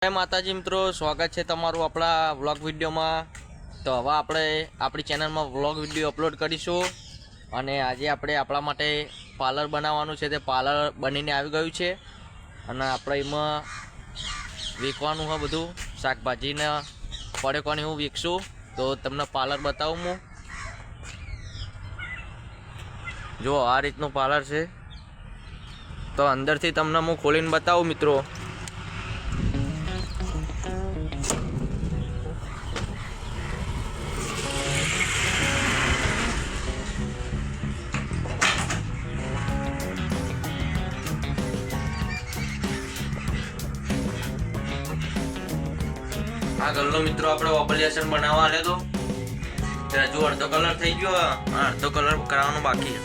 જય માતાજી મિત્રો, સ્વાગત છે તમારું આપણા વ્લોગ વિડીયોમાં। તો હવે આપણે આપણી ચેનલમાં વ્લોગ વિડીયો અપલોડ કરીશું અને આજે આપણે આપણા માટે પાર્લર બનાવવાનું છે। તે પાર્લર બનીને આવી ગયું છે અને આપણે એમાં વેચવાનું હોય બધું શાકભાજીને પડેકોને હું વેચશું। તો તમને પાર્લર બતાવું હું। જો આ રીતનું પાર્લર છે, તો અંદરથી તમને હું ખોલીને બતાવું મિત્રો। આ ગલ્લો મિત્રો આપણે ઓબ્લિએશન બનાવવા આલે તો હજુ અડધો કલર થઈ ગયો, અડધો કલર કરાવવાનો બાકી છે।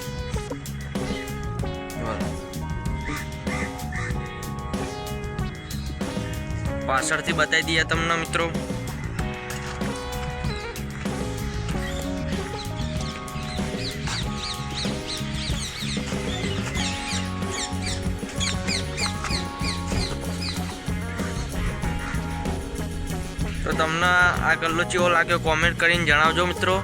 પાછળથી બતાવી દઈએ તમને મિત્રો। તો તમને આ ગલ્લો કેવો લાગ્યો કોમેન્ટ કરીને જણાવજો મિત્રો।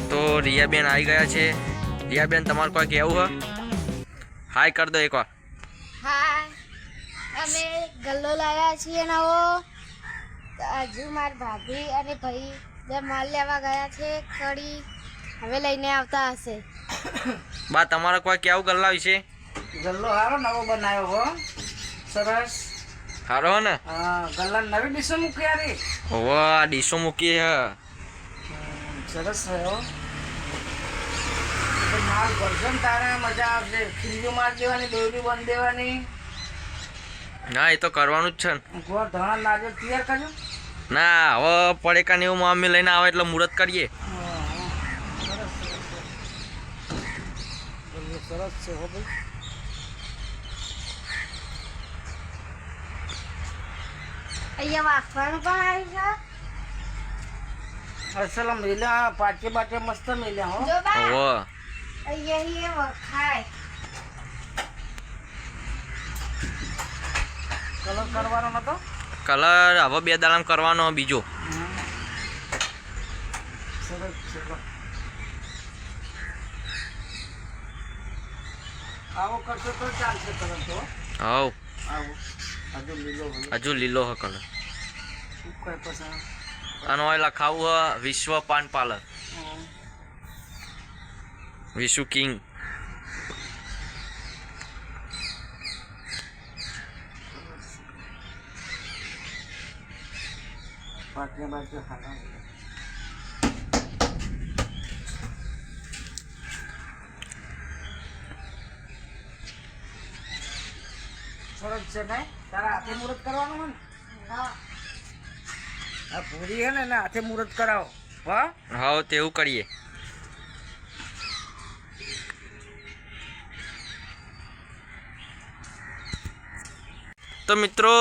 તો રિયાબેન આવી ગયા છે। રિયાબેન તમારે કોઈ કહેવું હે? હાય કર દો એકવાર। હાય, અમે ગલ્લો લાવ્યા છીએ નવો। હજુ મારા ભાભી અને ભાઈ બે માલ લેવા ગયા છે, કડી હવે લઈને આવતા હશે। બા તમારે કોઈ કેવું ગલ્લા વિશે? ગલ્લો હારો નવો બનાવ્યો હો, સરસ સારો હે ને? હા, ગલ્લા નવી ડીશો મૂકી યારી। વાહ, ડીશો મૂકી હે, સરસ થયો। માલ ભરશન તારે મજા આવશે। ખીલ્યું માર દેવાની, દોરી બંધ દેવાની। ના એ તો કરવાનું જ છે ને। ગોળ ધણા નારિયેળ તૈયાર કરજો। ના હવે પડેકા ને એવું મમ્મી લઈને આવે એટલે મુહૂર્ત કરીએ। સરસ છે હો ભાઈ। અહીંયા વાસણ પણ આવી છે। અસલ મેલ્યા, પાટે બાટે મસ્ત મેલ્યા હો। જો બા, ઓહો, અહીંયા વખાય। કલર કરવાનો નતો? કલર હવે 2 દાડામાં કરવાનો બીજો। સરસ છે। આવો કરશો તો ચાલશે કલર તો। હવ આવો હજુ લીલો હોય, હજુ લીલો હે કલર। શું કઈ પછી અને ઓય લખાવું હે વિશ્વ પાન પાર્લર, વિશ્વ કિંગ। પાટે બાટે ખાના સરસ છે ને? તારા હાથે મુહૂર્ત કરવાનું હોય ને? આ પૂરી હે ને એના હાથે મુહૂર્ત કરાવો હા। હા તેવું કરીએ। તો મિત્રો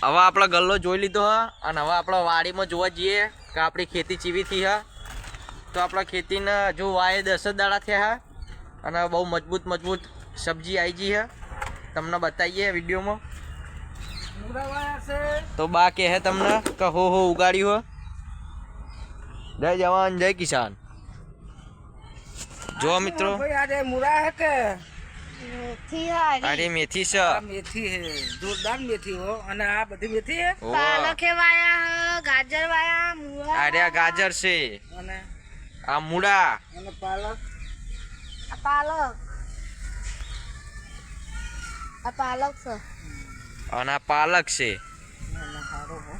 હવે આપણે ગલ્લો જોઈ લીધો હે અને હવે આપણે વાડીમાં જોવા જઈએ કે આપણી ખેતી ચીવી થઈ હે। તો આપણા ખેતીને જો વાય 10 જ દાડા થયા હે અને બહુ મજબૂત સબ્જી આવી ગઈ હે, તમને બતાવીએ વિડીયોમાં। મુરાવાયા છે તો બા કહે તમને કે હો ઉગાડ્યું હે। જય જવાન જય કિસાન। જો મિત્રો ભાઈ આજે મુરા હે કે મેથી હારી, અરે મેથી છે, આ મેથી હે, જોરદાર મેથી હો। અને આ બધી મેથી હે પાલક વાયા, ગાજર વાયા, મૂળા અરે આ ગાજર છે, અને આ મૂળા, અને પાલક આ પાલક છે। અને આ પાલક છે। અને સારો હો।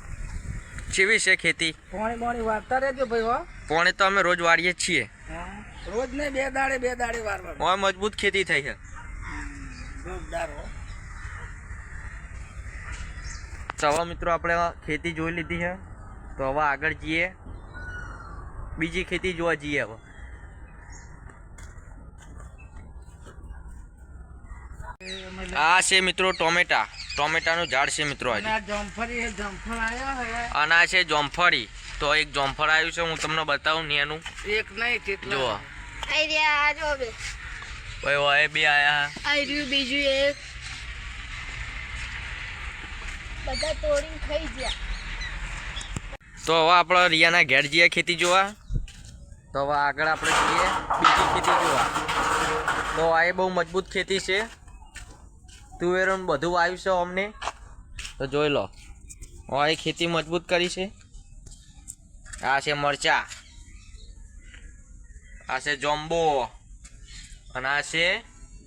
ચેવી છે ખેતી? પાણી વાળતા રહેજો ભાઈ હો। પોણે તો અમે રોજ વાળીએ જ છીએ। હા, રોજ ને 2 દાડે વારવાનું। ઓય મજબૂત ખેતી થઈ છે। જોરદાર હો। ચલો મિત્રો આપણે ખેતી જોઈ લીધી છે, તો હવે આગળ જઈએ, બીજી ખેતી જોવા જઈએ હવે। આ છે મિત્રો ટોમેટાનું ઝાડ છે મિત્રો અને આજે. આ જમફળી એ જમફળ આવ્યો હવે અને આ છે જોમફળી. તો એક જોમફળ આવ્યું છે, હું તમને બતાવું ને એનું. એક નહીં કેટલા જુઓ આઈ રહ્યા આ જો બે ભાઈ હોય બે આયા. આઈ રહ્યું બીજું એક બધા તોડીને ખાઈ ગયા. તો હવે આપણે રિયાના ઘેર જઈએ ખેતી જોવા. તો હવે આગળ આપણે જઈએ બીજી ખેતી જોવા. તો આ એ બહુ મજબૂત ખેતી છે, તુવેરોનું બધું આવ્યું છે અમને. તો જોઈ લો, આ એ ખેતી મજબૂત કરી છે. આ છે મરચા, આ છે જોમ્બો, અને આ છે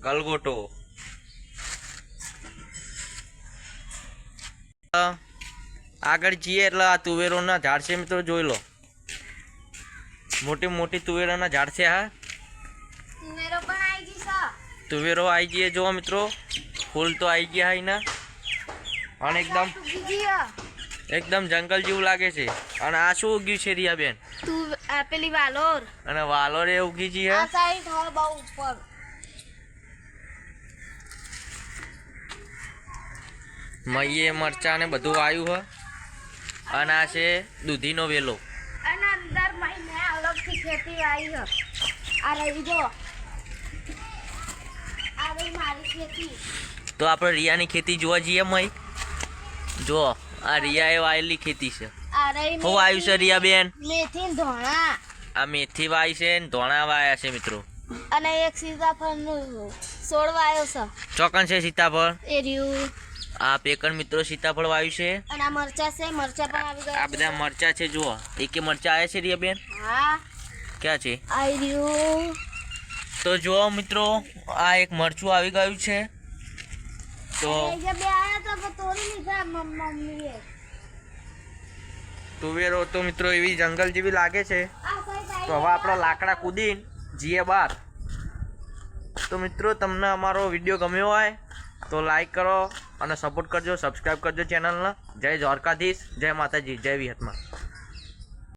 ગલગોટો. આગળ જઈએ એટલે આ તુવેરોના ઝાડ છે મિત્રો, જોઈ લો. મોટી મોટી તુવેરોના ઝાડ છે. હા, મેરો પણ આવી ગઈ સા તુવેરો આવી ગઈ જો મિત્રો, ફૂલ તો આવી ગયા એના. અને એકદમ જંગલ જેવું લાગે છે. અને આ શું ઉગ્યું છે રિયાબેન? તું આ પેલી વાલોર અને વાલોરે ઉગી છે. આ સાઈડ હોય બહુ ઉપર. મઈએ મરચા ને બધું આવ્યું હ. અને આ છે દૂધીનો વેલો. અને અંદર મહિને અલગથી ખેતી આવી હ. આ રહી જો આ રહી મારી ખેતી. તો આપણે રિયાની ખેતી જોવા જઈએ મય. જો આ રિયાએ વાયેલી ખેતી છે. આ રહી હું આવ્યું છે રિયાબેન? મેથી ને ધોણા આ મેથી વાય છે ને ધોણા વાયા છે મિત્રો. અને એક સીતાફળનું છોડ વાયો છે. ચોકન છે સીતાફળ. એ રહ્યું. આ પેકણ મિત્રો સીતાફળ વાયું છે. અને આ મરચા છે, મરચા પણ આવી ગયા. આ બધા મરચા છે જુઓ. એકે મરચા આવ્યા છે રિયાબેન? હા ક્યાં છે? આવી રહ્યું. તો જુઓ મિત્રો, આ એક મરચું આવી ગયું છે. તો એ જે બે આયા હતા પણ તોડી લીધા મમ્મીએ. તુવેરો તો મિત્રો એવી જંગલ જેવી લાગે છે. આ સાઈડ તો હવે આપણે લાકડા કૂદીને જઈએ બહાર. તો મિત્રો તમને અમારો વિડીયો ગમ્યો હોય તો લાઈક કરો અને સપોર્ટ કરજો, સબસ્ક્રાઈબ કરજો ચેનલને. જય દ્વારકાધીશ, જય માતાજી, જય વિહતમાં.